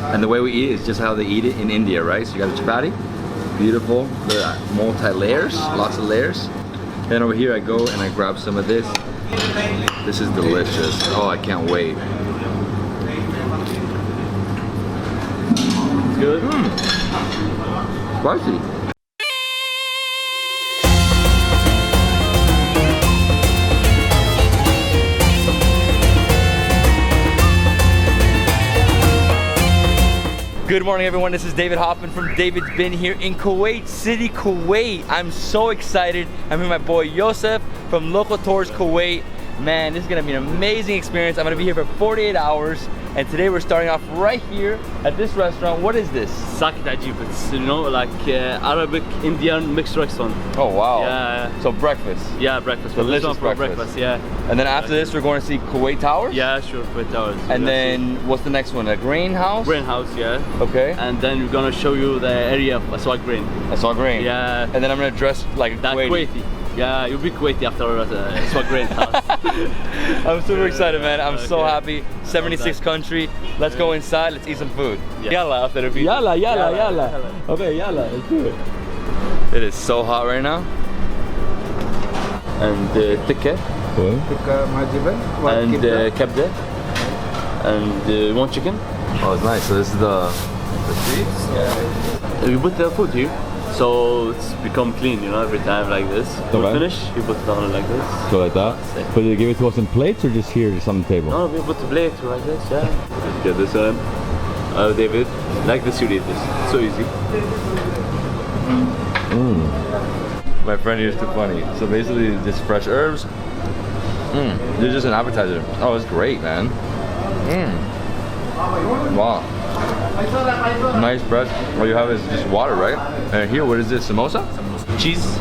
And the way we eat it is just how they eat it in India, right? So you got a chapati, beautiful, the multi-layers, lots of layers. Then over here I go and I grab some of this. This is delicious. Oh, I can't wait. It's good. Spicy. Good morning, everyone. This is David Hoffman from Davidsbeenhere in Kuwait City, Kuwait. I'm so excited. I'm here with my boy Yousef from Local Tours Kuwait. Man, this is gonna be an amazing experience. I'm gonna be here for 48 hours. And today we're starting off right here at this restaurant. What is this? Saket Ajeeb. It's, you know, like Arabic Indian mixed restaurant. Oh wow. Yeah. So breakfast. Yeah, breakfast. Delicious breakfast. Yeah. And then after this we're going to see Kuwait Towers? Yeah, sure, Kuwait Towers. And then what's the next one? A grain house? Grain house, yeah. Okay. And then we're gonna show you the area of Aswaq grain. Aswaq grain. Yeah. And then I'm gonna dress like that Kuwaiti. Yeah, you'll be Kuwaiti after Aswaq grain house. I'm super excited, man. I'm so happy. 76th country. Let's go inside. Let's eat some food. Yeah. Yalla after the video. Yalla. Okay, yalla. Let's do it. It is so hot right now. And tikke. And kebde. And one chicken. Oh, it's nice. So this is the streets? Yeah. We put the food here, so it's become clean, you know, every time like this. Okay. We finish, we put it on like this. So like that? But they give it to us in plates or just here, just on the table? No, we put the plate like this, yeah. Let's get this one. Oh, David, like this you eat this. It's so easy. My friend here is too funny. So basically, just fresh herbs. They're just an appetizer. Oh, it's great, man. Wow. Nice bread. All you have is just water, right? And here, what is this? Samosa? Cheese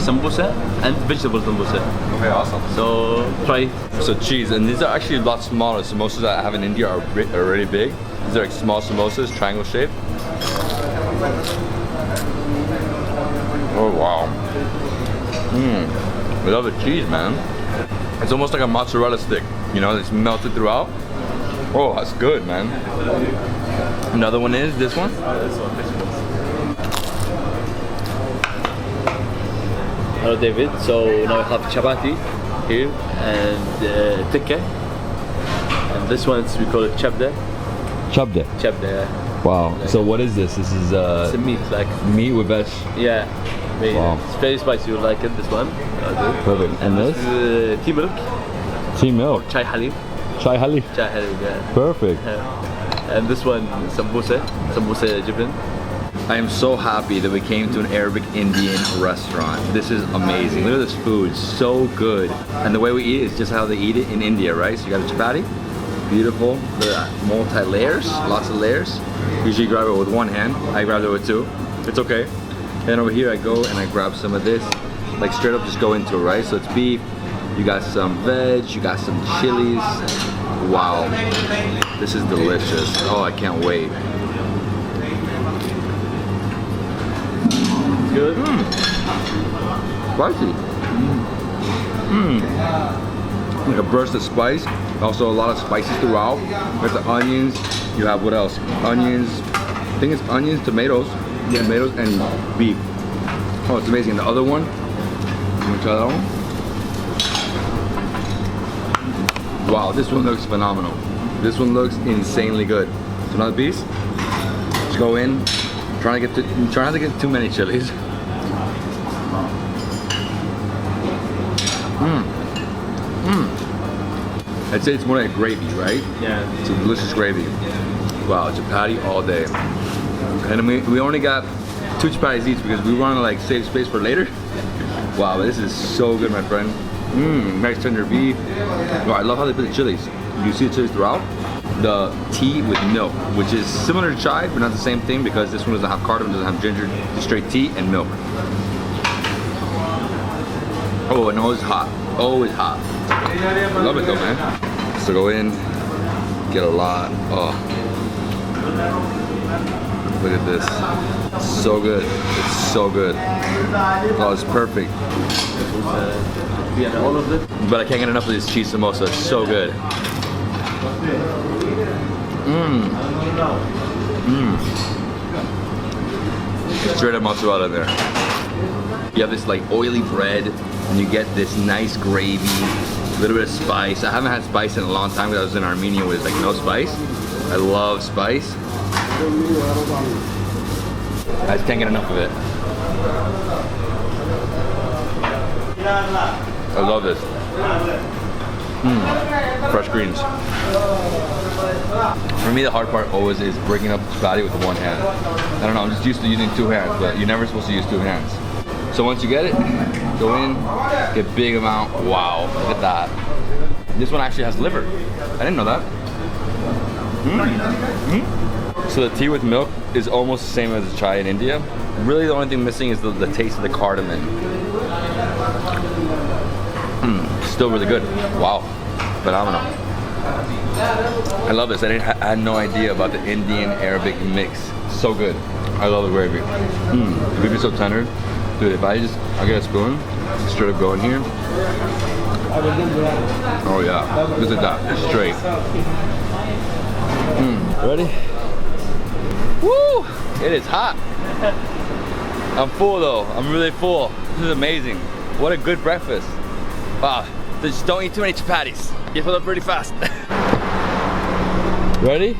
sambusa and vegetable sambusa. Okay, awesome. So try it. So cheese, and these are actually a lot smaller. Samosas that I have in India are really big. These are like small samosas, triangle shaped. Oh wow. I love the cheese, man. It's almost like a mozzarella stick. You know, it's melted throughout. Oh, that's good, man. Another one is this one. Hello, David. So now we have chapati here and tikke. And this one we call it chabda. Chabda. Chabda. Wow. So what is this? This is It's a meat, like meat with veg. yeah. Wow. It's very spicy. You like it? This one. Perfect. And this? Tea milk. Tea milk. Chai halib. Chai halib. Chai halib. Yeah. Perfect. And this one sambusa jibin. I am so happy that we came to an Arabic Indian restaurant. This is amazing. Look at this food, so good. And the way we eat it is just how they eat it in India, right? So you got a chapati, beautiful, the multi-layers, lots of layers. Usually you grab it with one hand. I grabbed it with two. It's okay. Then over here I go and I grab some of this, like straight up just go into it, right? So it's beef, you got some veg, you got some chilies. Wow, this is delicious. Oh, I can't wait. Good. Spicy. Like a burst of spice. Also a lot of spices throughout. There's the onions. You have what else? Onions. I think it's onions, tomatoes. Yeah. Tomatoes and beef. Oh, it's amazing. The other one. You want to try that one? Wow, this one looks phenomenal. This one looks insanely good. So another piece. Just go in. Try not to get too many chilies. I'd say it's more like gravy, right? Yeah. It's a delicious gravy. Wow, chapati all day. And we only got 2 chapatis each because we want to like save space for later. Wow, but this is so good, my friend. Nice tender beef. Wow, I love how they put the chilies. You see the chilies throughout? The tea with milk, which is similar to chai, but not the same thing because this one doesn't have cardamom, doesn't have ginger, just straight tea and milk. Oh, and always hot. Always hot. I love it though, man. So go in, get a lot. Oh, look at this. It's so good. It's so good. Oh, it's perfect. Yeah, all of it. But I can't get enough of this cheese samosa. It's so good. Straight up mozzarella in there. You have this like oily bread, and you get this nice gravy, a little bit of spice. I haven't had spice in a long time because I was in Armenia with like no spice. I love spice. I just can't get enough of it. I love this. Fresh greens. For me, the hard part always is breaking up the chapati with one hand. I don't know, I'm just used to using two hands, but you're never supposed to use two hands. So once you get it, go in, get big amount. Wow, look at that. This one actually has liver. I didn't know that. So the tea with milk is almost the same as the chai in India. Really the only thing missing is the taste of the cardamom. Still really good. Wow, phenomenal. I love this. I had no idea about the Indian Arabic mix. So good. I love the gravy. The gravy's so tender. Dude, if I get a spoon, straight up go in here. Oh yeah, look at that, straight. Ready? Woo! It is hot. I'm full though. I'm really full. This is amazing. What a good breakfast. Wow. Just don't eat too many chapatis. You fill up pretty fast. Ready?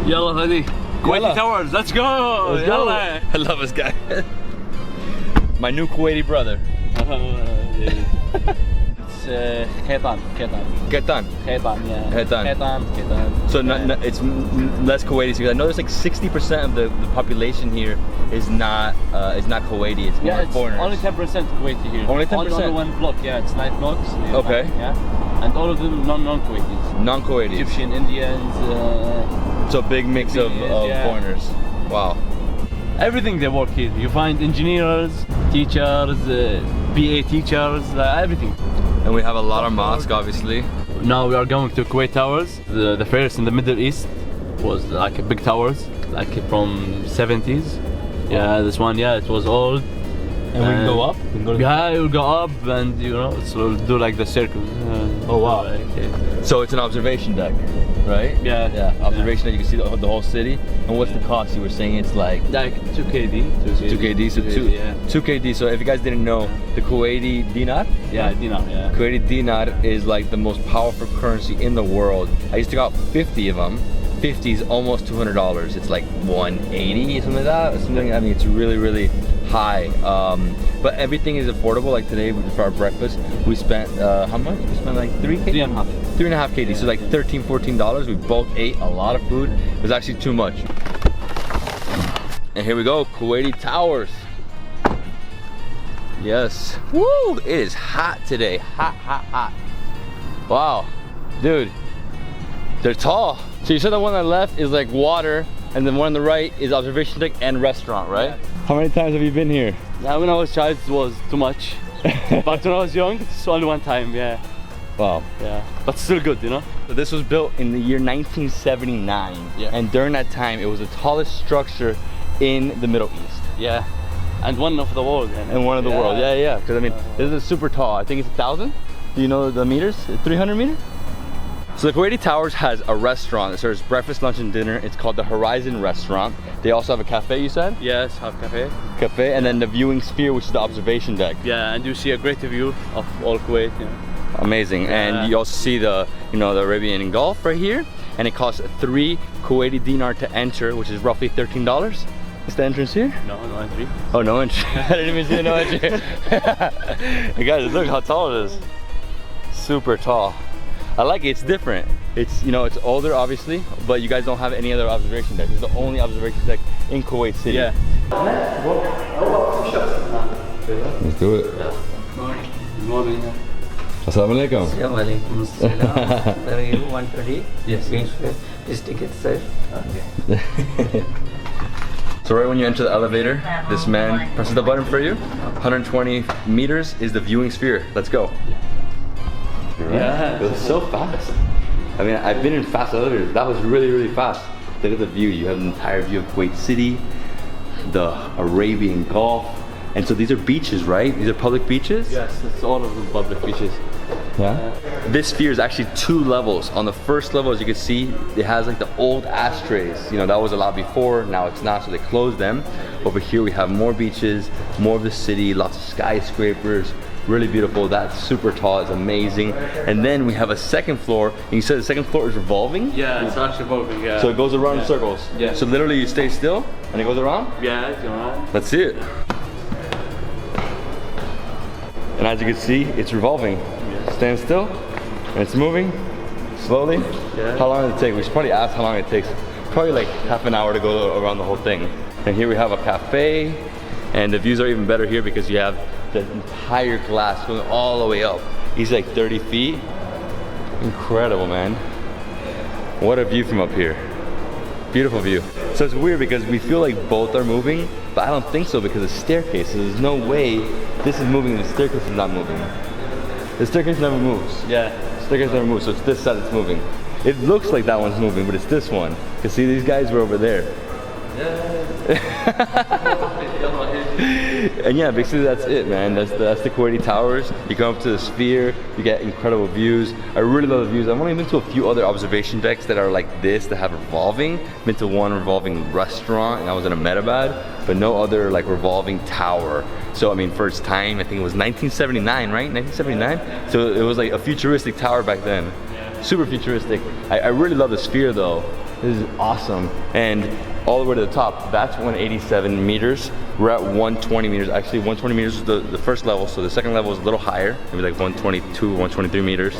Yalla, honey. Kuwaiti Towers, let's go! Let's go. Yalla. I love this guy. My new Kuwaiti brother. It's Ketan. Ketan. Yeah. Ketan. So it's less Kuwaiti because I know there's like 60% of the population here is not Kuwaiti. It's more foreigners. Only 10% Kuwaiti here. Only 10%? Only one block, yeah, it's 9 blocks. Okay. Yeah. And all of them non-Kuwaitis. Non-Kuwaitis. Egyptian, Indians. So big mix of foreigners. Wow. Everything they work here. You find engineers, teachers, BA teachers, everything. And we have a lot of mosques, obviously. Now we are going to Kuwait Towers. The first in the Middle East was like big towers, like from 70s. Yeah, this one, yeah, it was old. And we can go up? Yeah, you'll go up and so we'll do like the circles. Oh wow. So it's an observation deck, right? Yeah. Observation deck, you can see the whole city. And what's the cost? You were saying it's like 2 KD. 2 KD, so 2 KD. So if you guys didn't know, the Kuwaiti dinar? Yeah, dinar, yeah. Kuwaiti dinar is like the most powerful currency in the world. I used to got 50 of them. 50 is almost $200. It's like 180, something like that. I mean, it's really, really high. But everything is affordable. Like today for our breakfast, we spent how much? We spent like 3 KD? 3.5 KD. So like $13, $14. We both ate a lot of food. It was actually too much. And here we go, Kuwaiti Towers. Yes. Woo! It is hot today. Hot. Wow, dude. They're tall. So you said the one on the left is like water, and the one on the right is observation deck and restaurant, right? Yeah. How many times have you been here? Yeah, when I was a child it was too much. But when I was young, it's only one time, yeah. Wow. Yeah, but still good, you know? So this was built in the year 1979. Yeah. And during that time, it was the tallest structure in the Middle East. Yeah. And one of the world. And one of the world, yeah. Because I mean, this is super tall. I think it's 1,000. Do you know the meters? 300 meters? So the Kuwaiti Towers has a restaurant that serves breakfast, lunch, and dinner. It's called the Horizon Restaurant. They also have a cafe, you said? Yes, have cafe. Cafe, and then the viewing sphere, which is the observation deck. Yeah, and you see a great view of all Kuwait. You know. Amazing. Yeah. And you also see the, the Arabian Gulf right here. And it costs 3 Kuwaiti dinar to enter, which is roughly $13. Is the entrance here? No entry. Oh, no entry. I didn't even see the no entry. Hey guys, look how tall it is. Super tall. I like it, it's different. It's, it's older obviously, but you guys don't have any other observation deck. It's the only observation deck in Kuwait City. Yeah. Let's do it. Good morning. Assalamu alaikum. Assalamualaikum. There you 120. Yes. This ticket, sir. Okay. So right when you enter the elevator, this man presses the button for you. 120 meters is the viewing sphere. Let's go. Yeah. It was so fast. I mean, I've been in fast elevators. That was really, really fast. Look at the view. You have an entire view of Kuwait City, the Arabian Gulf. And so these are beaches, right? These are public beaches? Yes, it's all of the public beaches. Yeah. This sphere is actually 2 levels. On the first level, as you can see, it has like the old ashtrays. You know, that was allowed before, now it's not, so they closed them. Over here we have more beaches, more of the city, lots of skyscrapers, really beautiful. That's super tall, it's amazing. And then we have a second floor, and you said the second floor is revolving? Yeah, it's actually revolving, yeah. So it goes around in circles? Yeah. So literally you stay still, and it goes around? Yeah, it's around. Let's see it. And as you can see, it's revolving. Stand still, and it's moving slowly. Yeah. How long does it take? We should probably ask how long it takes. Probably like half an hour to go around the whole thing. And here we have a cafe, and the views are even better here because you have the entire glass going all the way up. It's like 30 feet. Incredible, man. What a view from up here. Beautiful view. So it's weird because we feel like both are moving, but I don't think so because the staircase, so there's no way this is moving and the staircase is not moving. The staircase never moves. Yeah. The staircase never moves, so it's this side that's moving. It looks like that one's moving, but it's this one. Because see, these guys were over there. And yeah, basically that's it, man. That's the Kuwaiti towers. You come up to the sphere, you get incredible views. I really love the views. I've only been to a few other observation decks that are like this, that have revolving. Been to one revolving restaurant, and I was in Ahmedabad, but no other like revolving tower. So I mean, for its time, I think it was 1979, right? 1979. So it was like a futuristic tower back then. Super futuristic. I really love the sphere though. This is awesome. And all the way to the top, that's 187 meters. We're at 120 meters. Actually, 120 meters is the first level, so the second level is a little higher, maybe like 122, 123 meters.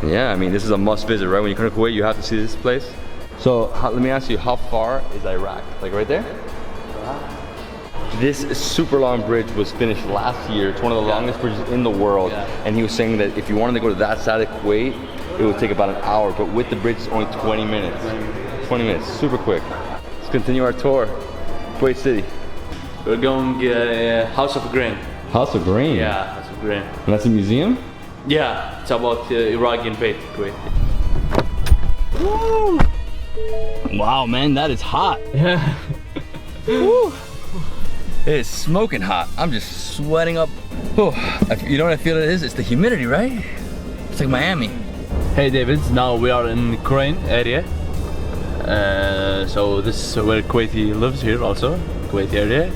And yeah, I mean, this is a must visit, right? When you come to Kuwait, you have to see this place. So let me ask you, how far is Iraq? Like right there? This super long bridge was finished last year. It's one of the longest bridges in the world. And he was saying that if you wanted to go to that side of Kuwait, it would take about an hour, but with the bridge, it's only 20 minutes. 20 minutes, super quick. Let's continue our tour. Kuwait City. We're going House of Grain. House of Grain? Yeah, House of Grain. And that's a museum? Yeah, it's about Iraqi invade Kuwait. Woo! Wow, man, that is hot. Yeah. Woo. It is smoking hot. I'm just sweating up. Oh, you know what I feel it is? It's the humidity, right? It's like Miami. Hey Davids, now we are in Kuwait area. So this is where Kuwaiti lives here also, Kuwait area.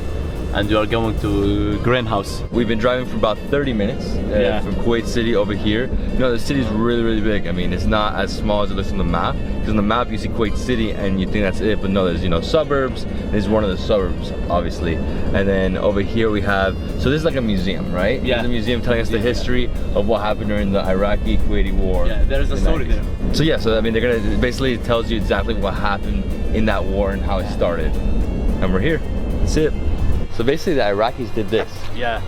And we are going to Grain House. We've been driving for about 30 minutes from Kuwait City over here. You know, the city is really, really big. I mean, it's not as small as it looks on the map. Because on the map you see Kuwait City and you think that's it, but no, there's, you know, suburbs. This is one of the suburbs, obviously. And then over here we have, so this is like a museum, right? Yeah. It's a museum telling us the history of what happened during the Iraqi-Kuwaiti war. Yeah, there's a story there. So yeah, so I mean, it basically tells you exactly what happened in that war and how it started. And we're here, that's it. So basically the Iraqis did this. Yeah.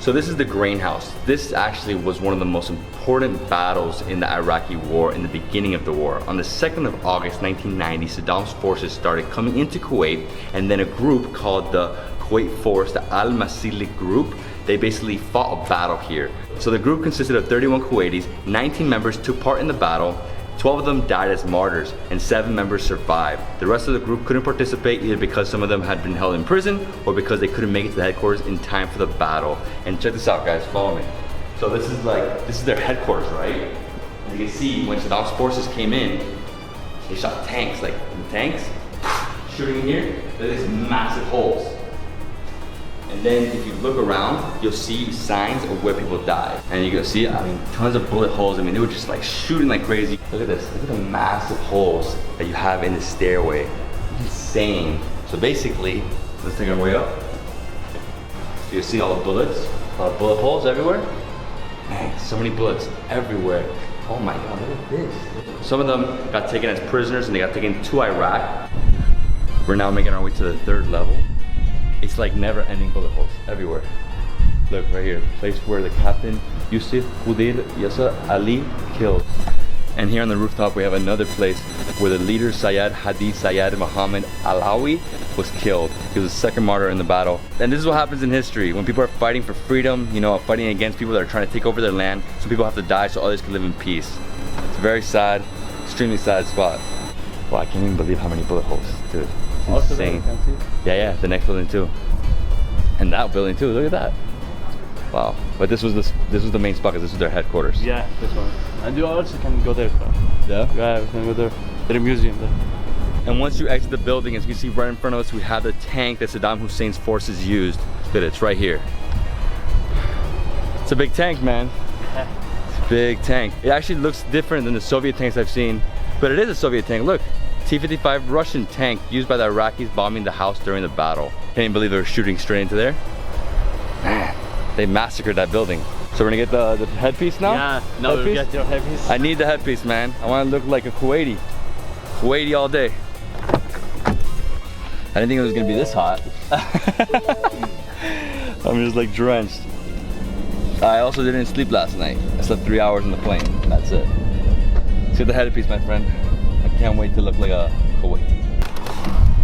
So this is the grain house. This actually was one of the most important battles in the Iraqi war in the beginning of the war. On the 2nd of August 1990, Saddam's forces started coming into Kuwait, and then a group called the Kuwait Force, the Al-Masili group, they basically fought a battle here. So the group consisted of 31 Kuwaitis, 19 members took part in the battle, 12 of them died as martyrs, and 7 members survived. The rest of the group couldn't participate either because some of them had been held in prison or because they couldn't make it to the headquarters in time for the battle. And check this out, guys, follow me. So this is their headquarters, right? And you can see when Saddam's forces came in, they shot tanks, like the tanks, shooting in here, there's these massive holes. And then if you look around, you'll see signs of where people died. And you can see, I mean, tons of bullet holes. I mean, they were just like shooting like crazy. Look at this, look at the massive holes that you have in the stairway. It's insane. So basically, let's take our way up. So you see all the bullets, all the bullet holes everywhere. Man, so many bullets everywhere. Oh my God, look at this. Some of them got taken as prisoners and they got taken to Iraq. We're now making our way to the 3rd level. It's like never-ending bullet holes everywhere. Look right here, the place where the captain Yousef Yasa Ali killed. And here on the rooftop we have another place where the leader Sayyid Hadi Sayyid Muhammad Alawi was killed. He was the 2nd martyr in the battle. And this is what happens in history. When people are fighting for freedom, you know, fighting against people that are trying to take over their land, some people have to die so others can live in peace. It's a very sad, extremely sad spot. Wow, I can't even believe how many bullet holes, dude. It's insane. Yeah, the next building too. And that building too, look at that. Wow, But this was the main spot because this is their headquarters. Yeah, this one. And you also can go there. Yeah? Yeah, we can go there. There's a museum there. And once you exit the building, as you can see right in front of us, we have the tank that Saddam Hussein's forces used. Look at it, it's right here. It's a big tank, man. It's a big tank. It actually looks different than the Soviet tanks I've seen, but it is a Soviet tank. Look, T-55 Russian tank used by the Iraqis bombing the house during the battle. Can't even believe they were shooting straight into there. Man, they massacred that building. So we're gonna get the headpiece now? Yeah, now we get your headpiece. I need the headpiece, man. I wanna look like a Kuwaiti. Kuwaiti all day. I didn't think it was gonna be this hot. I'm just like drenched. I also didn't sleep last night. I slept 3 hours in the plane. That's it. Let's get the headpiece, my friend. I can't wait to look like a Kuwaiti.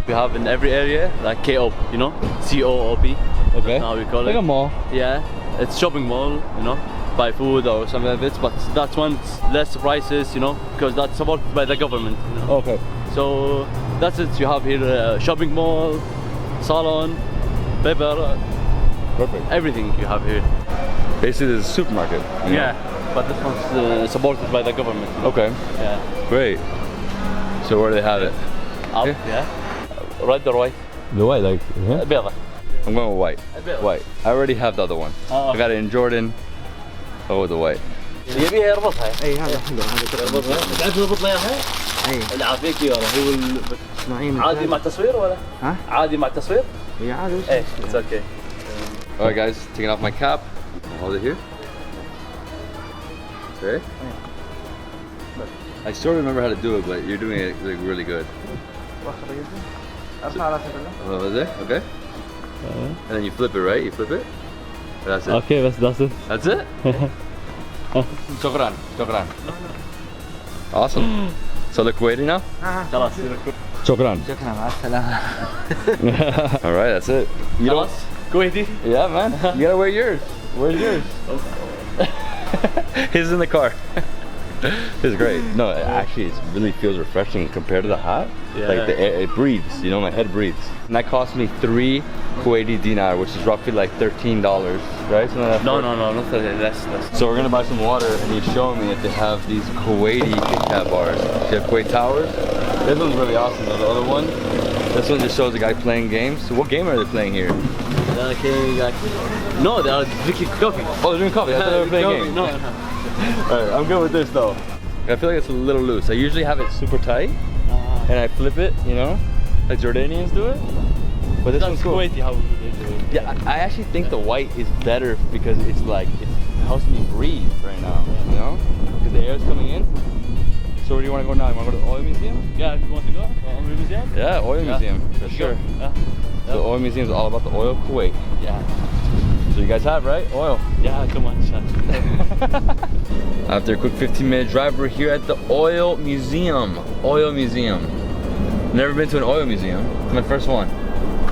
We have in every area like KOP, you know, COOP. Okay. That's how we call it. Like a mall. Yeah, it's shopping mall, you know, buy food or something like this. But that one's less prices, you know, because that's supported by the government. You know? Okay. So that's it. You have here shopping mall, salon, paper, Perfect. everything you have here. Basically, there's a supermarket. You know? Yeah, but this one's supported by the government. Okay. Yeah. Great. So where do they have it? Up, Okay. yeah. Red or white? The white, like, yeah? بيضة. I'm going with white. White. I already have the other one. Oh, I got it in Jordan. Oh, the white. يبيها يربطها. اي هذا حلو هذا يربطها. تعرف تربط لها هاي؟ اي اللي عافيك يا هو اسماعيل عادي مع تصوير ولا؟ ها؟ عادي مع تصوير؟ هي عادي وش ايه it's okay. Alright guys, taking off my cap. Hold it here. Okay. I still remember how to do it, but you're doing it like really good. Over there, okay. And then you flip it, right? You flip it. That's it. Okay, that's it. That's it. Shukran, shukran. Awesome. So look Kuwaiti now. خلاص. Shukran. شكرا مع السلامة. All right, that's it. You خلاص. كويتي. Yeah, man. You gotta wear yours. Where's yours? His is in the car. It's great. No, actually, it really feels refreshing compared to the hot. Yeah. Like the air, it breathes. You know, my head breathes. And that cost me 3 Kuwaiti dinar, which is roughly like $13, right? No, not less. So we're gonna buy some water, and he's showing me that they have these Kuwaiti Kit Kat bars. You have Kuwait Towers. This one's really awesome. Though. The other one, this one just shows a guy playing games. So what game are they playing here? No, they are drinking coffee. Oh, they're doing coffee. I thought they were playing games. No. Alright, I'm good with this though. I feel like it's a little loose. I usually have it super tight, and I flip it, you know, like Jordanians do it. But this one's cool. Kuwaiti how they do it. Yeah, I actually think the white is better because it's like, it helps me breathe right now, you know? Because the air is coming in. So where do you want to go now? You want to go to the Oil Museum? Yeah, if you want to go, Oil Museum? Yeah, Oil Museum, for sure. Yeah. The Oil Museum is all about the oil of Kuwait. Yeah. So you guys have, right? Oil. Yeah, come on, chat. After a quick 15-minute drive, we're here at the Oil Museum. Oil Museum. Never been to an oil museum. It's my first one.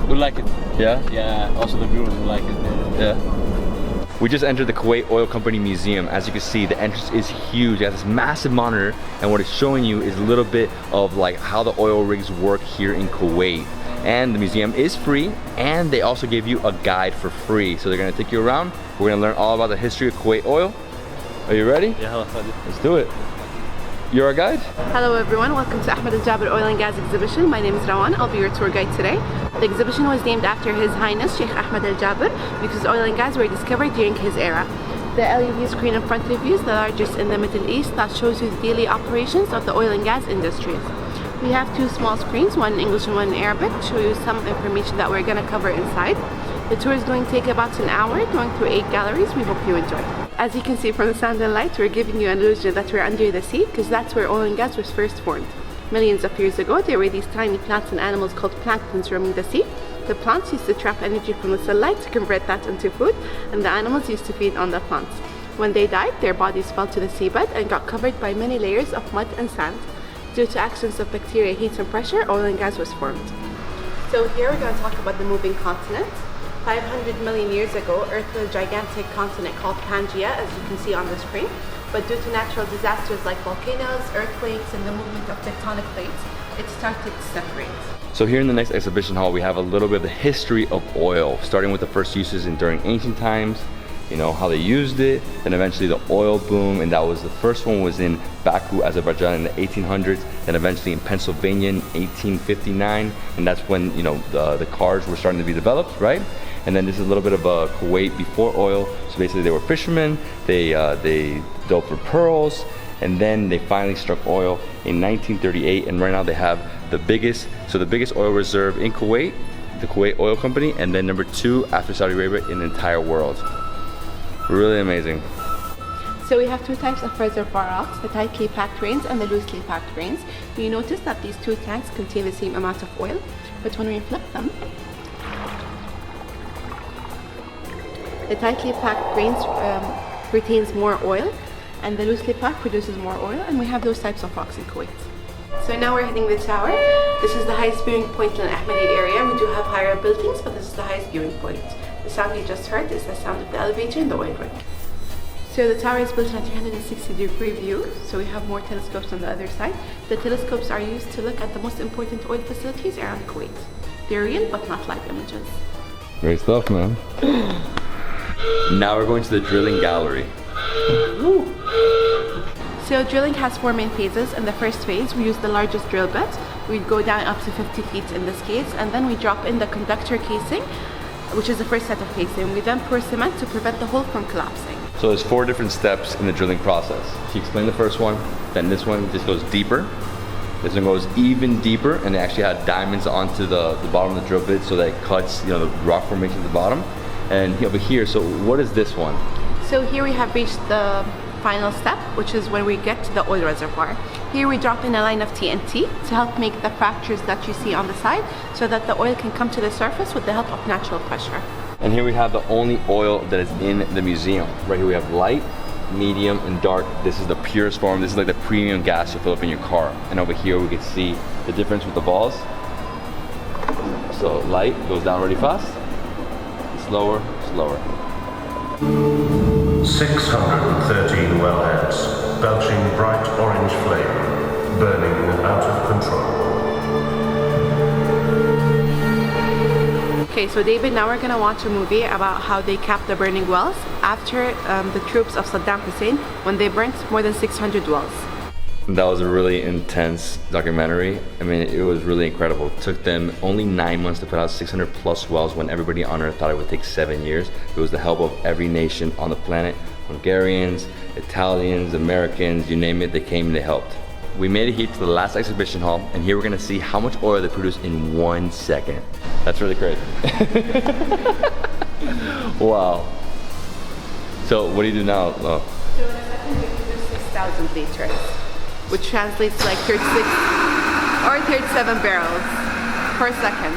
We like it. Yeah? Yeah, also the viewers will like it. Yeah. We just entered the Kuwait Oil Company Museum. As you can see, the entrance is huge. It has this massive monitor, and what it's showing you is a little bit of like how the oil rigs work here in Kuwait. And the museum is free, and they also give you a guide for free. So they're gonna take you around. We're gonna learn all about the history of Kuwait oil. Are you ready? Yeah, Let's do it. You're our guide? Hello everyone, welcome to Ahmed Ajeeb Oil and Gas exhibition. My name is Rawan, I'll be your tour guide today. The exhibition was named after His Highness Sheikh Ahmed Al-Jabir because oil and gas were discovered during his era. The LED screen in front of you is the largest in the Middle East that shows you the daily operations of the oil and gas industries. We have 2 small screens, one in English and one in Arabic, to show you some information that we're going to cover inside. The tour is going to take about an hour, going through 8 galleries. We hope you enjoy. As you can see from the sound and light, we're giving you an illusion that we're under the sea because that's where oil and gas was first formed. Millions of years ago, there were these tiny plants and animals called planktons roaming the sea. The plants used to trap energy from the sunlight to convert that into food, and the animals used to feed on the plants. When they died, their bodies fell to the seabed and got covered by many layers of mud and sand. Due to actions of bacteria, heat and pressure, oil and gas was formed. So here we're going to talk about the moving continent. 500 million years ago, Earth was a gigantic continent called Pangaea, as you can see on the screen. But due to natural disasters like volcanoes, earthquakes, and the movement of tectonic plates, it started to separate. So here in the next exhibition hall, we have a little bit of the history of oil, starting with the first uses during ancient times, you know, how they used it. Then eventually the oil boom, and that was the first one was in Baku, Azerbaijan in the 1800s. Then eventually in Pennsylvania in 1859, and that's when, you know, the cars were starting to be developed, right? And then this is a little bit of Kuwait before oil. So basically they were fishermen, they dove for pearls, and then they finally struck oil in 1938, and right now they have the biggest oil reserve in Kuwait, the Kuwait Oil Company, and then number 2 after Saudi Arabia in the entire world. Really amazing. So we have two types of reservoir rocks, the tightly packed grains and the loosely packed grains. You notice that these two tanks contain the same amount of oil, but when we flip them, the tightly packed grains retains more oil, and the loosely packed produces more oil, and we have those types of rocks in Kuwait. So now we're hitting the tower. This is the highest viewing point in the Ahmadi area. We do have higher buildings, but this is the highest viewing point. The sound you just heard is the sound of the elevator in the oil rig. So the tower is built on a 360-degree view, so we have more telescopes on the other side. The telescopes are used to look at the most important oil facilities around Kuwait. They're real, but not live images. Great stuff, man. Now we're going to the drilling gallery. So drilling has 4 main phases. In the first phase, we use the largest drill bit. We go down up to 50 feet in this case, and then we drop in the conductor casing, which is the first set of casing. We then pour cement to prevent the hole from collapsing. So there's 4 different steps in the drilling process. She explained the first one, then this one just goes deeper. This one goes even deeper, and they actually had diamonds onto the bottom of the drill bit so that it cuts, you know, the rock formation at the bottom. And over here, so what is this one? So here we have reached the final step, which is when we get to the oil reservoir. Here we drop in a line of TNT to help make the fractures that you see on the side so that the oil can come to the surface with the help of natural pressure. And here we have the only oil that is in the museum. Right here we have light, medium, and dark. This is the purest form. This is like the premium gas you fill up in your car. And over here we can see the difference with the balls. So light goes down really fast, slower, slower. 613 wellheads, belching bright orange flame, burning out of control. Okay, so David, now we're gonna watch a movie about how they capped the burning wells after the troops of Saddam Hussein when they burnt more than 600 wells. That was a really intense documentary. I mean, it was really incredible. It took them only 9 months to put out 600 plus wells when everybody on Earth thought it would take 7 years. It was the help of every nation on the planet. Hungarians, Italians, Americans, you name it, they came and they helped. We made it here to the last exhibition hall, and here we're gonna see how much oil they produce in 1 second. That's really crazy. Wow. So what do you do now? Oh. So in a second we produce 6,000 liters, which translates to like 36 or 37 barrels per second.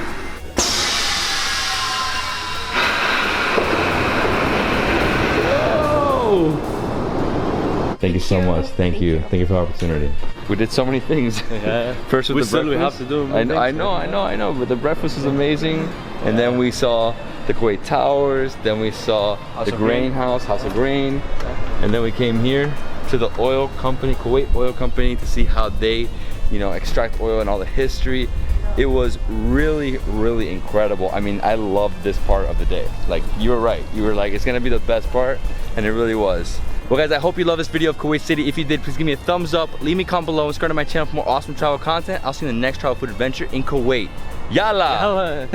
Thank you so much. Thank you. Thank you for the opportunity. We did so many things. Yeah. First with the breakfast. We have to do more I know. But the breakfast was amazing. And then we saw the Kuwait Towers. Then we saw the grain house, House of Grain. And then we came here to the oil company, Kuwait Oil Company, to see how they, you know, extract oil and all the history. It was really, really incredible. I mean, I loved this part of the day. Like, you were right. You were like, it's gonna be the best part, and it really was. Well guys, I hope you love this video of Kuwait City. If you did, please give me a thumbs up, leave me a comment below, and subscribe to my channel for more awesome travel content. I'll see you in the next travel food adventure in Kuwait. Yalla!